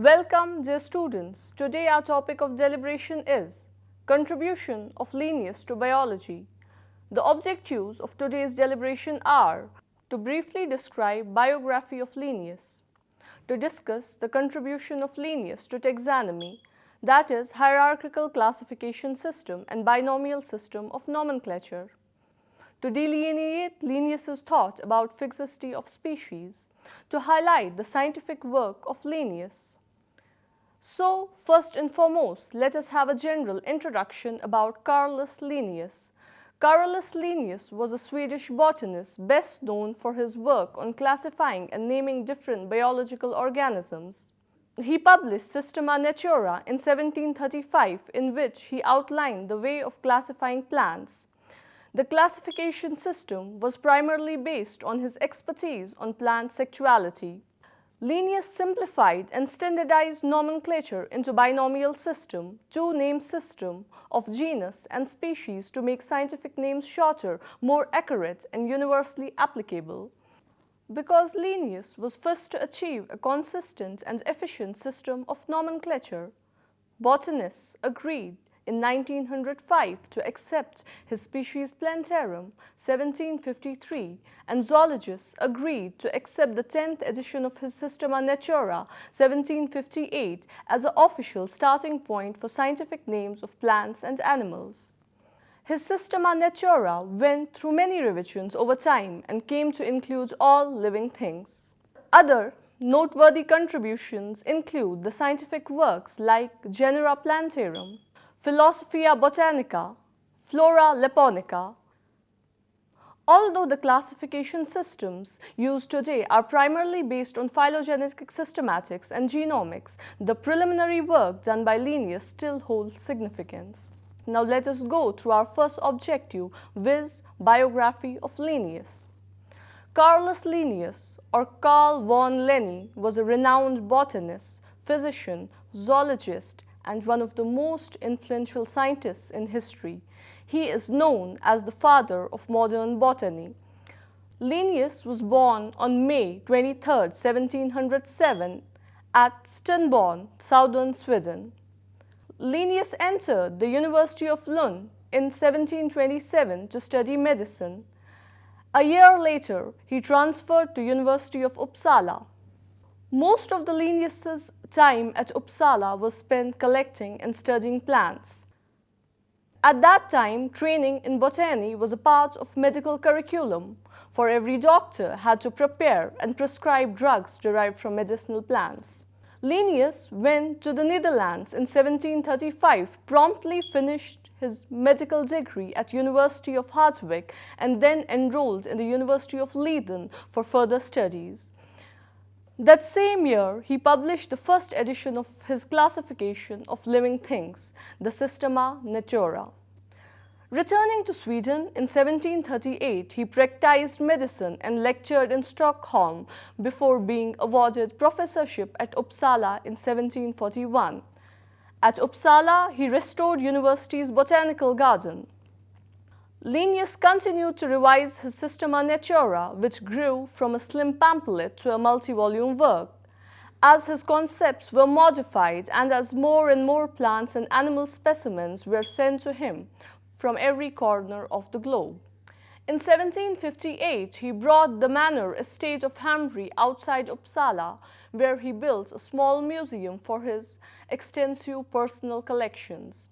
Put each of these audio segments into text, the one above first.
Welcome, dear students. Today our topic of deliberation is Contribution of Linnaeus to Biology. The objectives of today's deliberation are to briefly describe biography of Linnaeus, to discuss the contribution of Linnaeus to taxonomy, that is, hierarchical classification system and binomial system of nomenclature, to delineate Linnaeus's thought about fixity of species, to highlight the scientific work of Linnaeus. So, first and foremost, let us have a general introduction about Carolus Linnaeus. Carolus Linnaeus was a Swedish botanist best known for his work on classifying and naming different biological organisms. He published Systema Naturae in 1735, in which he outlined the way of classifying plants. The classification system was primarily based on his expertise on plant sexuality. Linnaeus simplified and standardized nomenclature into binomial system, two-name system of genus and species to make scientific names shorter, more accurate, and universally applicable. Because Linnaeus was first to achieve a consistent and efficient system of nomenclature, botanists agreed in 1905 to accept his Species Plantarum, 1753, and zoologists agreed to accept the 10th edition of his Systema Naturae, 1758, as an official starting point for scientific names of plants and animals. His Systema Naturae went through many revisions over time and came to include all living things. Other noteworthy contributions include the scientific works like Genera Plantarum, Philosophia Botanica, Flora Lapponica. Although the classification systems used today are primarily based on phylogenetic systematics and genomics, the preliminary work done by Linnaeus still holds significance. Now let us go through our first objective, viz. Biography of Linnaeus. Carolus Linnaeus, or Carl von Linné, was a renowned botanist, physician, zoologist, and one of the most influential scientists in history. He is known as the father of modern botany. Linnaeus was born on May 23, 1707 at Stenborn, southern Sweden. Linnaeus entered the University of Lund in 1727 to study medicine. A year later, he transferred to University of Uppsala. Most of the Linnaeus's time at Uppsala was spent collecting and studying plants. At that time, training in botany was a part of medical curriculum, for every doctor had to prepare and prescribe drugs derived from medicinal plants. Linnaeus went to the Netherlands in 1735, promptly finished his medical degree at University of Harderwijk, and then enrolled in the University of Leiden for further studies. That same year, he published the first edition of his classification of living things, the Systema Naturae. Returning to Sweden in 1738, he practiced medicine and lectured in Stockholm before being awarded professorship at Uppsala in 1741. At Uppsala, he restored university's botanical garden. Linnaeus continued to revise his Systema Naturae, which grew from a slim pamphlet to a multi-volume work. As his concepts were modified and as more and more plants and animal specimens were sent to him from every corner of the globe. In 1758, he brought the manor estate of Hamri outside Uppsala, where he built a small museum for his extensive personal collections.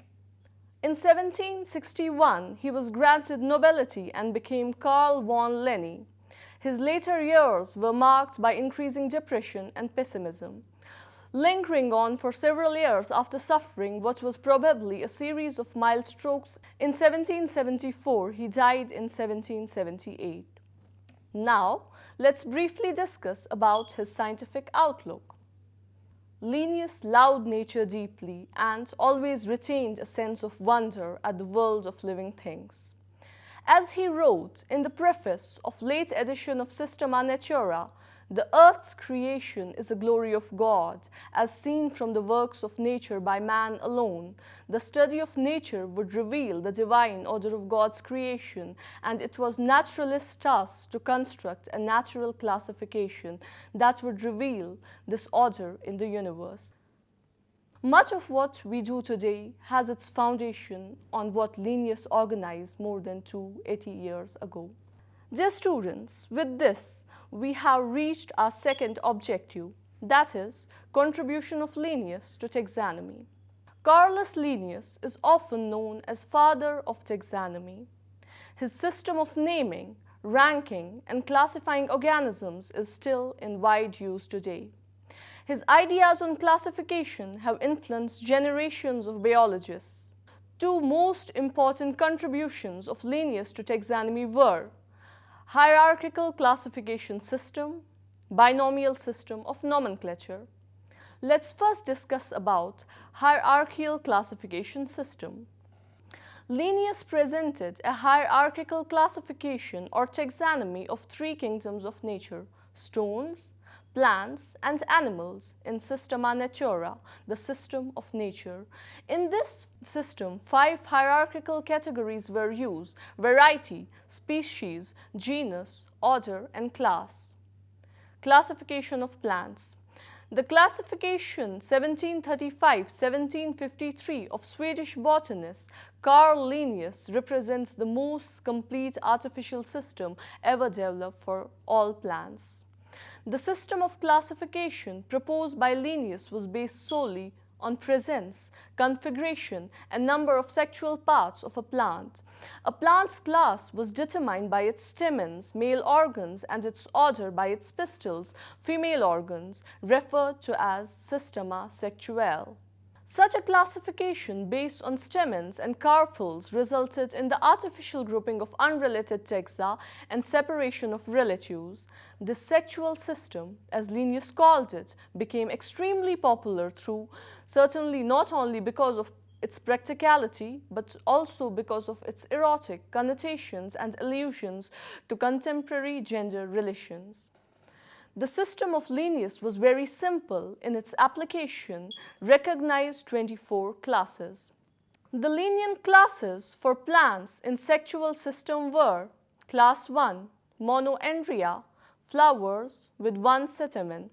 In 1761, he was granted nobility and became Carl von Linné. His later years were marked by increasing depression and pessimism. Lingering on for several years after suffering what was probably a series of mild strokes, in 1774 he died in 1778. Now, let's briefly discuss about his scientific outlook. Linnaeus loved nature deeply and always retained a sense of wonder at the world of living things. As he wrote in the preface of late edition of Systema Naturae, the earth's creation is a glory of God, as seen from the works of nature by man alone. The study of nature would reveal the divine order of God's creation, and it was naturalist's task to construct a natural classification that would reveal this order in the universe. Much of what we do today has its foundation on what Linnaeus organized more than 280 years ago. Dear students, with this, we have reached our second objective, that is, contribution of Linnaeus to taxonomy. Carolus Linnaeus is often known as father of taxonomy. His system of naming, ranking, and classifying organisms is still in wide use today. His ideas on classification have influenced generations of biologists. Two most important contributions of Linnaeus to taxonomy were hierarchical classification system, binomial system of nomenclature. Let's first discuss about hierarchical classification system. Linnaeus presented a hierarchical classification or taxonomy of three kingdoms of nature: stones, plants, and animals in Systema Natura, the system of nature. In this system, 5 hierarchical categories were used: variety, species, genus, order, and class. Classification of plants. The classification 1735-1753 of Swedish botanist Carl Linnaeus represents the most complete artificial system ever developed for all plants. The system of classification proposed by Linnaeus was based solely on presence, configuration, and number of sexual parts of a plant. A plant's class was determined by its stamens, male organs, and its order by its pistils, female organs, referred to as Systema Sexuale. Such a classification based on stamens and carpels resulted in the artificial grouping of unrelated taxa and separation of relatives. This sexual system, as Linnaeus called it, became extremely popular through certainly not only because of its practicality, but also because of its erotic connotations and allusions to contemporary gender relations. The system of Linnaeus was very simple in its application, recognized 24 classes. The Linnaean classes for plants in sexual system were: Class 1, Monoandria, flowers with 1 stamen;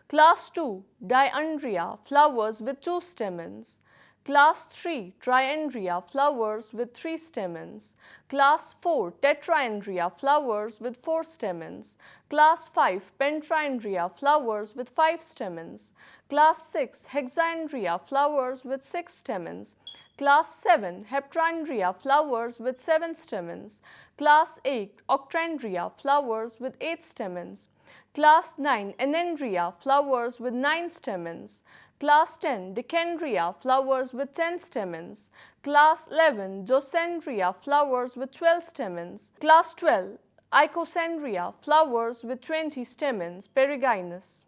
Class 2, Diandria, flowers with 2 stamens; Class 3, Triandria, flowers with 3 stamens; Class 4, Tetraandria, flowers with 4 stamens; Class 5, Pentraandria, flowers with 5 stamens; Class 6, Hexandria, flowers with 6 stamens; Class 7, Heptandria, flowers with 7 stamens; Class 8, Octandria, flowers with 8 stamens; Class 9, Enandria, flowers with 9 stamens; Class 10, Decandria, flowers with 10 stamens; Class 11, Dosandria, flowers with 12 stamens; Class 12, Icosandria, flowers with 20 stamens, perigynous;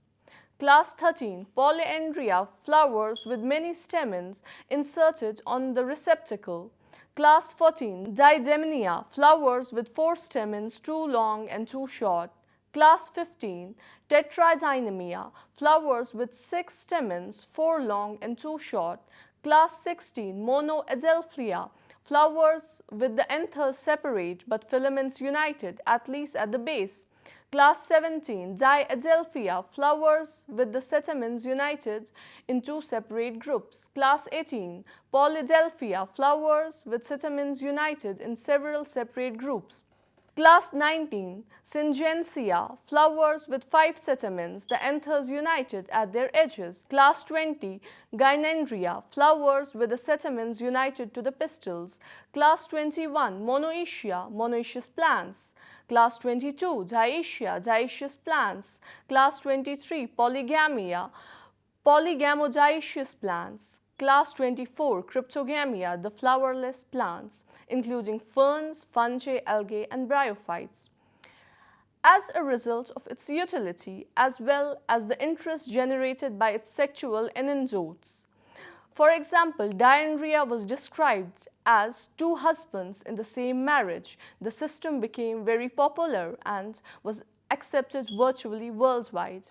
Class 13, Polyandria, flowers with many stamens inserted on the receptacle; Class 14, Didymnia, flowers with 4 stamens, 2 long and 2 short; Class 15, Tetradynamia, flowers with 6 stamens, 4 long and 2 short; Class 16, Monoadelphia, flowers with the anthers separate but filaments united, at least at the base; Class 17, Diadelphia, flowers with the stamens united in 2 separate groups; Class 18, Polydelphia, flowers with stamens united in several separate groups; Class 19, Syngentia, flowers with 5 stamens, the anthers united at their edges; Class 20, Gynandria, flowers with the stamens united to the pistils; Class 21, Monoecia, monoecious plants; Class 22, Dioecia, dioecious plants; Class 23, Polygamia, polygamodioecious plants; Class 24, Cryptogamia, the flowerless plants, including ferns, fungi, algae, and bryophytes. As a result of its utility, as well as the interest generated by its sexual anecdotes. For example, Diandria was described as 2 husbands in the same marriage. The system became very popular and was accepted virtually worldwide.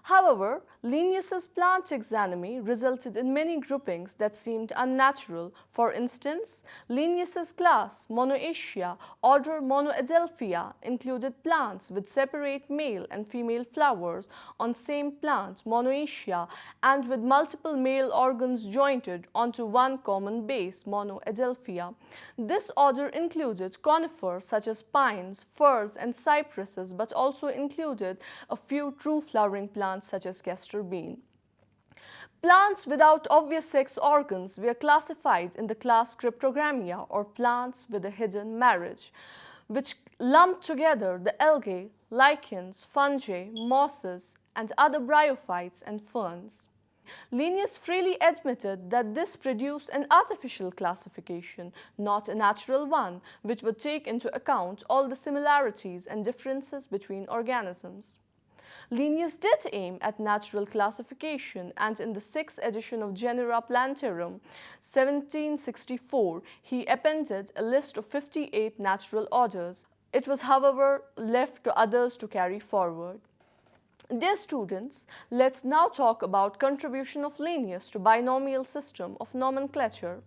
However, Linnaeus's plant taxonomy resulted in many groupings that seemed unnatural. For instance, Linnaeus's class Monoaceae, order Monoadelphia, included plants with separate male and female flowers on same plant, Monoaceae, and with multiple male organs jointed onto one common base, Monoadelphia. This order included conifers such as pines, firs, and cypresses, but also included a few true flowering plants such as castor bean. Plants without obvious sex organs were classified in the class Cryptogamia, or plants with a hidden marriage, which lumped together the algae, lichens, fungi, mosses, and other bryophytes and ferns. Linnaeus freely admitted that this produced an artificial classification, not a natural one, which would take into account all the similarities and differences between organisms. Linnaeus did aim at natural classification, and in the 6th edition of Genera Plantarum, 1764, he appended a list of 58 natural orders. It was, however, left to others to carry forward. Dear students, let's now talk about contribution of Linnaeus to binomial system of nomenclature.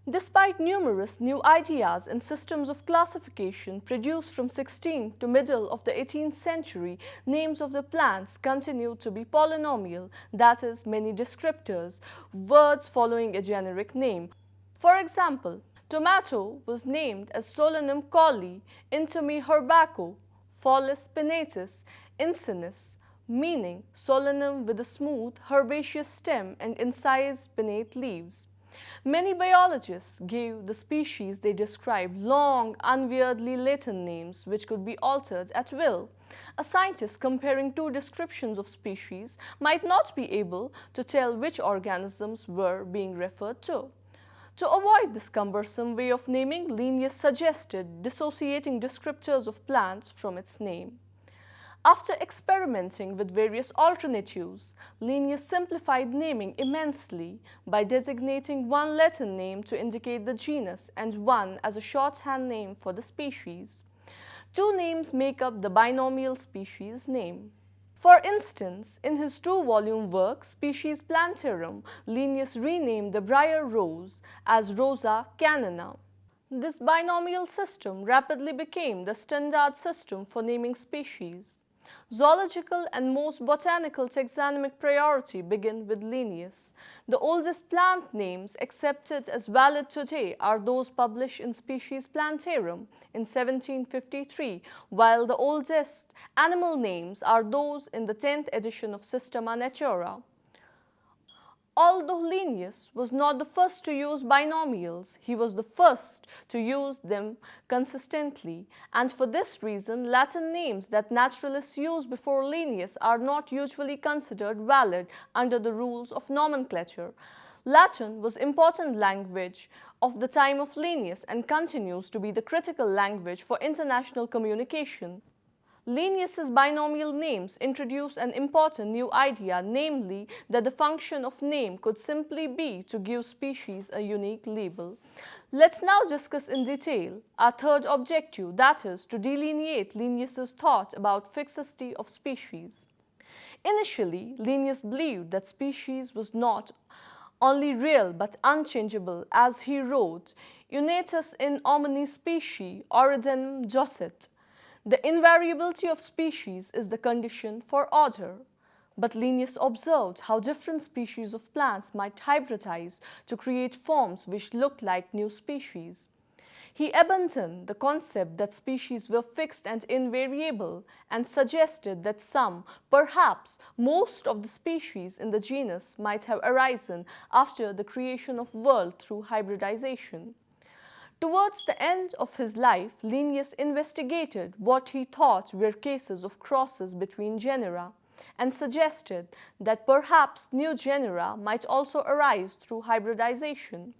Despite numerous new ideas and systems of classification produced from 16th to middle of the 18th century, names of the plants continued to be polynomial, that is, many descriptors, words following a generic name. For example, tomato was named as Solanum colli, Intimi herbaceae, Follis pinnatus, Incinus, meaning solanum with a smooth, herbaceous stem and incised pinnate leaves. Many biologists gave the species they described long, unwieldy Latin names which could be altered at will. A scientist comparing two descriptions of species might not be able to tell which organisms were being referred to. To avoid this cumbersome way of naming, Linnaeus suggested dissociating descriptors of plants from its name. After experimenting with various alternatives, Linnaeus simplified naming immensely by designating one Latin name to indicate the genus and one as a shorthand name for the species. Two names make up the binomial species name. For instance, in his 2-volume work Species Plantarum, Linnaeus renamed the briar rose as Rosa canina. This binomial system rapidly became the standard system for naming species. Zoological and most botanical taxonomic priority begin with Linnaeus. The oldest plant names accepted as valid today are those published in Species Plantarum in 1753, while the oldest animal names are those in the 10th edition of Systema Naturae. Although Linnaeus was not the first to use binomials, he was the first to use them consistently, and for this reason, Latin names that naturalists used before Linnaeus are not usually considered valid under the rules of nomenclature. Latin was important language of the time of Linnaeus and continues to be the critical language for international communication. Linnaeus's binomial names introduced an important new idea, namely that the function of name could simply be to give species a unique label. Let's now discuss in detail our third objective, that is, to delineate Linnaeus's thought about fixity of species. Initially, Linnaeus believed that species was not only real but unchangeable, as he wrote, "Unitas in omni specie originem jocet." The invariability of species is the condition for order. But Linnaeus observed how different species of plants might hybridize to create forms which looked like new species. He abandoned the concept that species were fixed and invariable and suggested that some, perhaps most of the species in the genus might have arisen after the creation of world through hybridization. Towards the end of his life, Linnaeus investigated what he thought were cases of crosses between genera and suggested that perhaps new genera might also arise through hybridization.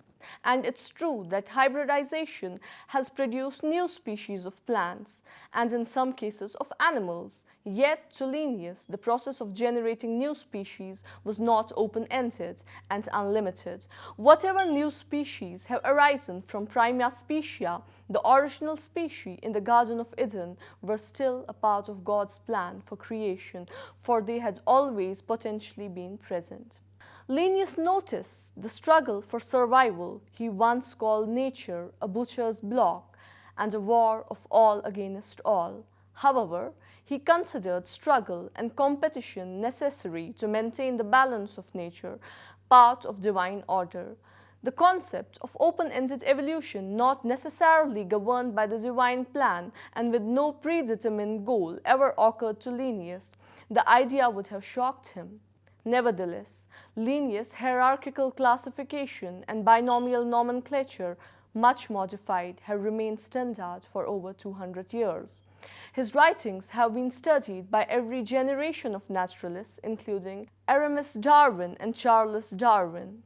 and it's true that hybridization has produced new species of plants and in some cases of animals. Yet, to Linnaeus, the process of generating new species was not open-ended and unlimited. Whatever new species have arisen from prima specia, the original species in the Garden of Eden, were still a part of God's plan for creation, for they had always potentially been present. Linnaeus noticed the struggle for survival he once called nature a butcher's block and a war of all against all. However, he considered struggle and competition necessary to maintain the balance of nature, part of divine order. The concept of open-ended evolution, not necessarily governed by the divine plan and with no predetermined goal, ever occurred to Linnaeus. The idea would have shocked him. Nevertheless, Linnaeus' hierarchical classification and binomial nomenclature, much modified, have remained standard for over 200 years. His writings have been studied by every generation of naturalists, including Aramis Darwin and Charles Darwin.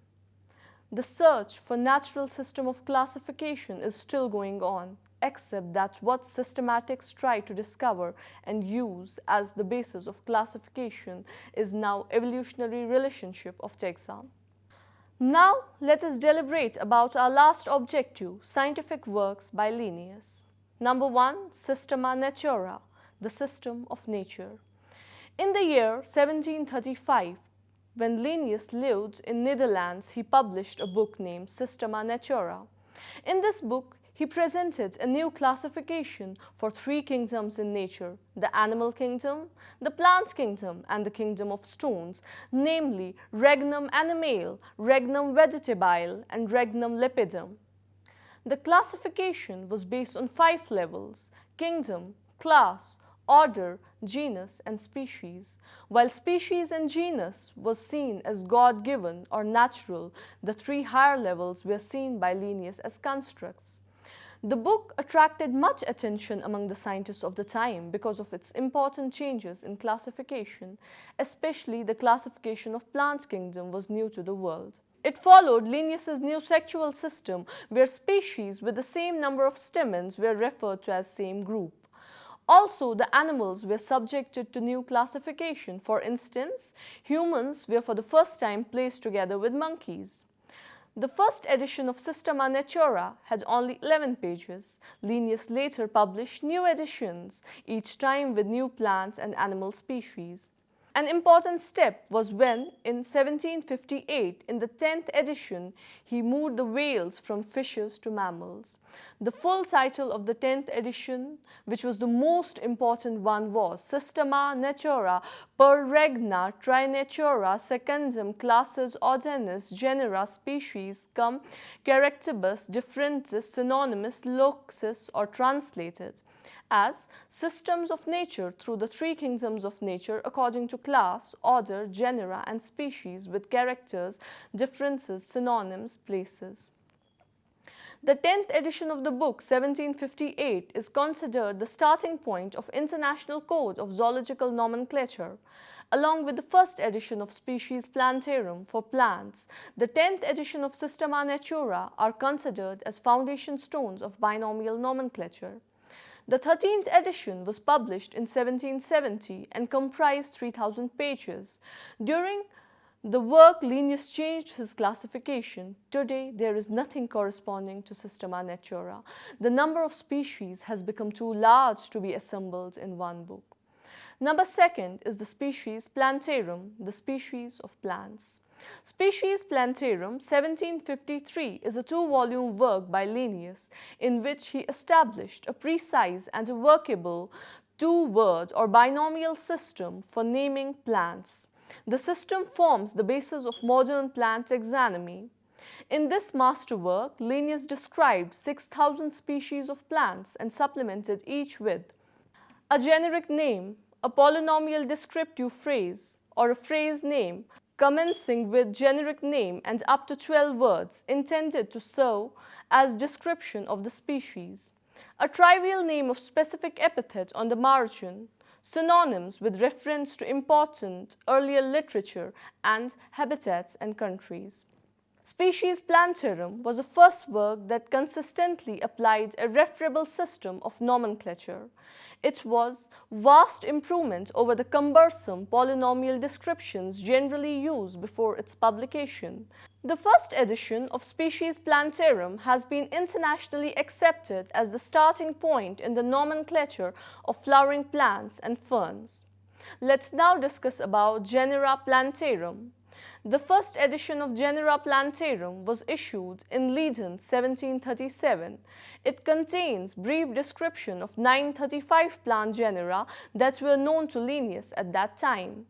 The search for natural system of classification is still going on, except that what systematics try to discover and use as the basis of classification is now evolutionary relationship of taxa. Now let us deliberate about our last objective, scientific works by Linnaeus. Number 1, Systema Naturae, the system of nature. In the year 1735, when Linnaeus lived in Netherlands, he published a book named Systema Naturae. In this book, he presented a new classification for 3 kingdoms in nature, the animal kingdom, the plant kingdom, and the kingdom of stones, namely regnum animale, regnum vegetabile, and regnum lepidum. The classification was based on 5 levels: kingdom, class, order, genus, and species. While species and genus was seen as God-given or natural, the 3 higher levels were seen by Linnaeus as constructs. The book attracted much attention among the scientists of the time because of its important changes in classification, especially the classification of plant kingdom was new to the world. It followed Linnaeus's new sexual system where species with the same number of stamens were referred to as same group. Also, the animals were subjected to new classification. For instance, humans were for the first time placed together with monkeys. The first edition of Systema Naturae had only 11 pages. Linnaeus later published new editions, each time with new plant and animal species. An important step was when, in 1758, in the 10th edition, he moved the whales from fishes to mammals. The full title of the 10th edition, which was the most important one, was Systema Naturae per regna trinatura secundum classes ordinis genera species cum characteribus differentis synonymous locusis, or translated as systems of nature through the 3 kingdoms of nature according to class, order, genera, and species with characters, differences, synonyms, places. The 10th edition of the book, 1758, is considered the starting point of International Code of Zoological Nomenclature. Along with the first edition of Species Plantarum for plants, the 10th edition of Systema Naturae are considered as foundation stones of binomial nomenclature. The 13th edition was published in 1770 and comprised 3,000 pages. During the work, Linnaeus changed his classification. Today, there is nothing corresponding to Systema Naturae. The number of species has become too large to be assembled in one book. Number 2 is the Species Plantarum, the species of plants. Species Plantarum 1753 is a 2-volume work by Linnaeus in which he established a precise and a workable 2-word or binomial system for naming plants. The system forms the basis of modern plant taxonomy. In this masterwork, Linnaeus described 6,000 species of plants and supplemented each with a generic name, a polynomial descriptive phrase, or a phrase name commencing with generic name and up to 12 words intended to serve as description of the species, a trivial name of specific epithet on the margin, synonyms with reference to important earlier literature and habitats and countries. Species Plantarum was the first work that consistently applied a referable system of nomenclature. It was vast improvement over the cumbersome polynomial descriptions generally used before its publication. The first edition of Species Plantarum has been internationally accepted as the starting point in the nomenclature of flowering plants and ferns. Let's now discuss about Genera Plantarum. The first edition of Genera Plantarum was issued in Leiden 1737. It contains brief description of 935 plant genera that were known to Linnaeus at that time.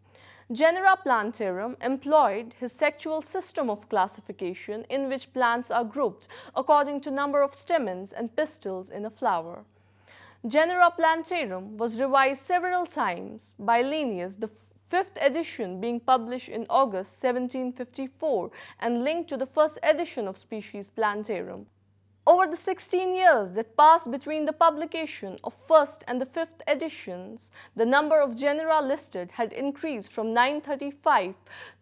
Genera Plantarum employed his sexual system of classification in which plants are grouped according to number of stamens and pistils in a flower. Genera Plantarum was revised several times by Linnaeus, the fifth edition being published in August 1754 and linked to the first edition of Species Plantarum. Over the 16 years that passed between the publication of first and the fifth editions, the number of genera listed had increased from 935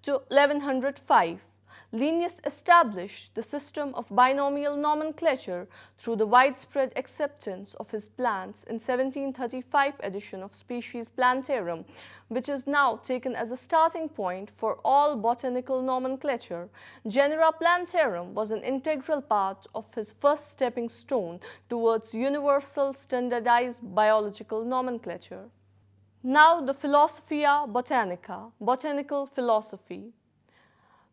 to 1105. Linnaeus established the system of binomial nomenclature through the widespread acceptance of his plants in 1735 edition of Species Plantarum, which is now taken as a starting point for all botanical nomenclature. Genera Plantarum was an integral part of his first stepping stone towards universal standardized biological nomenclature. Now the Philosophia Botanica, botanical philosophy.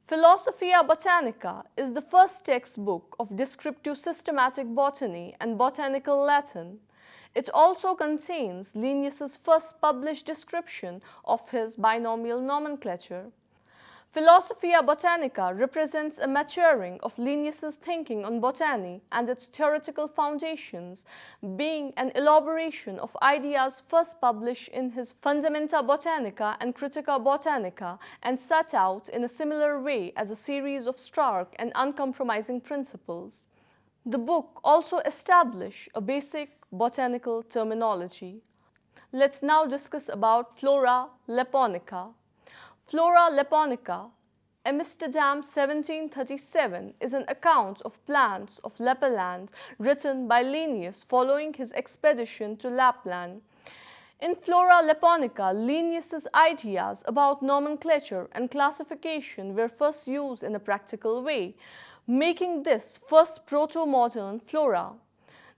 Philosophia Botanica is the first textbook of descriptive systematic botany and botanical Latin. It also contains Linnaeus's first published description of his binomial nomenclature. Philosophia Botanica represents a maturing of Linnaeus's thinking on botany and its theoretical foundations, being an elaboration of ideas first published in his Fundamenta Botanica and Critica Botanica and set out in a similar way as a series of stark and uncompromising principles. The book also established a basic botanical terminology. Let's now discuss about Flora Lapponica. Flora Lapponica, Amsterdam 1737, is an account of plants of Lapland written by Linnaeus following his expedition to Lapland. In Flora Lapponica, Linnaeus's ideas about nomenclature and classification were first used in a practical way, making this first proto-modern flora.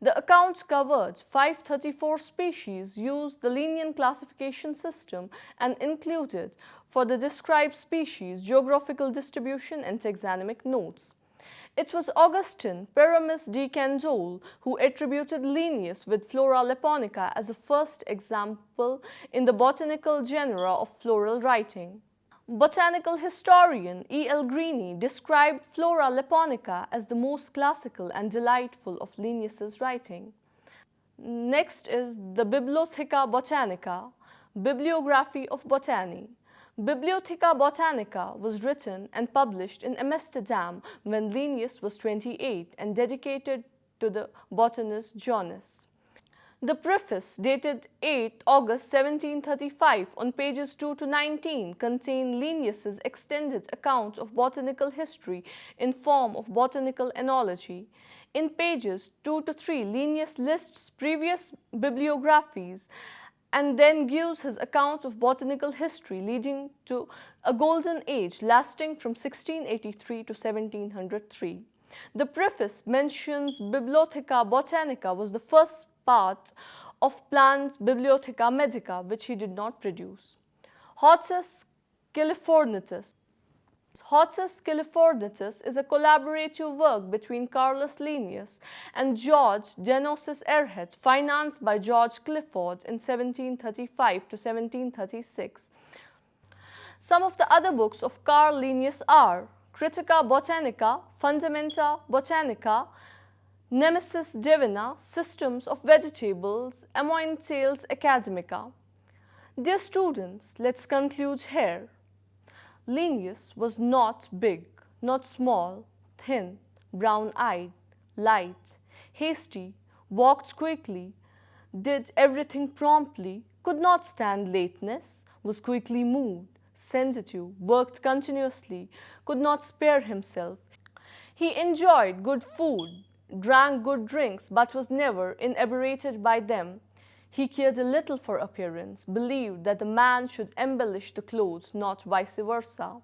The accounts covered 534 species, used the Linnaean classification system, and included, for the described species, geographical distribution and taxonomic notes. It was Augustin Pyramus de Candolle who attributed Linnaeus with Flora Lapponica as a first example in the botanical genre of floral writing. Botanical historian E. L. Greene described Flora Lapponica as the most classical and delightful of Linnaeus's writing. Next is the Bibliotheca Botanica, Bibliography of Botany. Bibliotheca Botanica was written and published in Amsterdam when Linnaeus was 28 and dedicated to the botanist Jonas. The preface, dated 8 August 1735, on pages 2 to 19, contain Linnaeus's extended account of botanical history in form of botanical analogy. In pages 2 to 3, Linnaeus lists previous bibliographies and then gives his account of botanical history, leading to a golden age lasting from 1683 to 1703. The preface mentions Bibliotheca Botanica was the first part of Plante's Bibliotheca Medica, which he did not produce. Hortus Californitus. Hortus Californitus is a collaborative work between Carolus Linnaeus and George Denosus Erhet, financed by George Clifford in 1735 to 1736. Some of the other books of Carl Linnaeus are Critica Botanica, Fundamenta Botanica, Nemesis Divina, Systems of Vegetables, Amoenitales Academica. Dear students, let's conclude here. Linnaeus was not big, not small, thin, brown-eyed, light, hasty, walked quickly, did everything promptly, could not stand lateness, was quickly moved, sensitive, worked continuously, could not spare himself. He enjoyed good food, drank good drinks, but was never inebriated by them. He cared a little for appearance, believed that the man should embellish the clothes, not vice versa.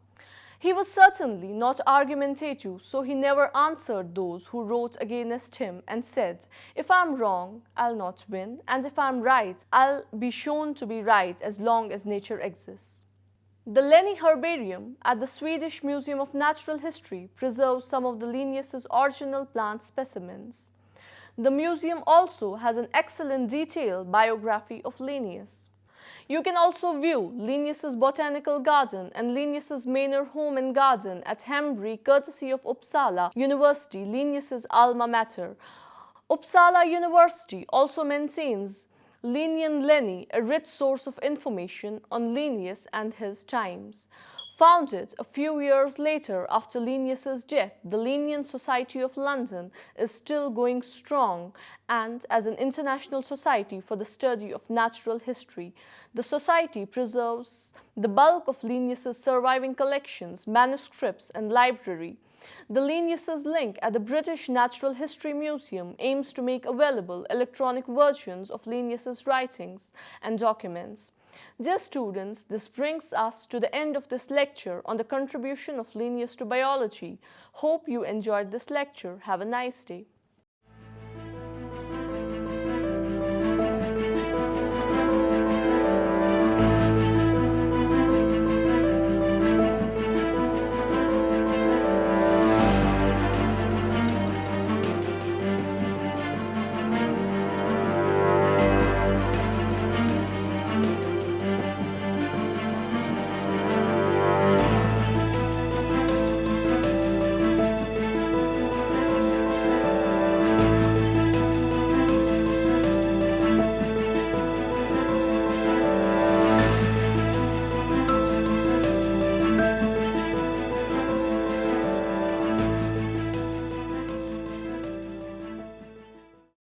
He was certainly not argumentative, so he never answered those who wrote against him and said, "If I am wrong, I'll not win, and if I am right, I'll be shown to be right as long as nature exists." The Lenny Herbarium at the Swedish Museum of Natural History preserves some of the Linnaeus's original plant specimens. The museum also has an excellent detailed biography of Linnaeus. You can also view Linnaeus's botanical garden and Linnaeus's manor home and garden at Hembury, courtesy of Uppsala University, Linnaeus's alma mater. Uppsala University also maintains Linnean Lenny, a rich source of information on Linnaeus and his times. Founded a few years later after Linnaeus's death, the Linnean Society of London is still going strong, and as an international society for the study of natural history, the society preserves the bulk of Linnaeus's surviving collections, manuscripts, and library. The Linnaeus's link at the British Natural History Museum aims to make available electronic versions of Linnaeus's writings and documents. Dear students, this brings us to the end of this lecture on the contribution of Linnaeus to biology. Hope you enjoyed this lecture. Have a nice day.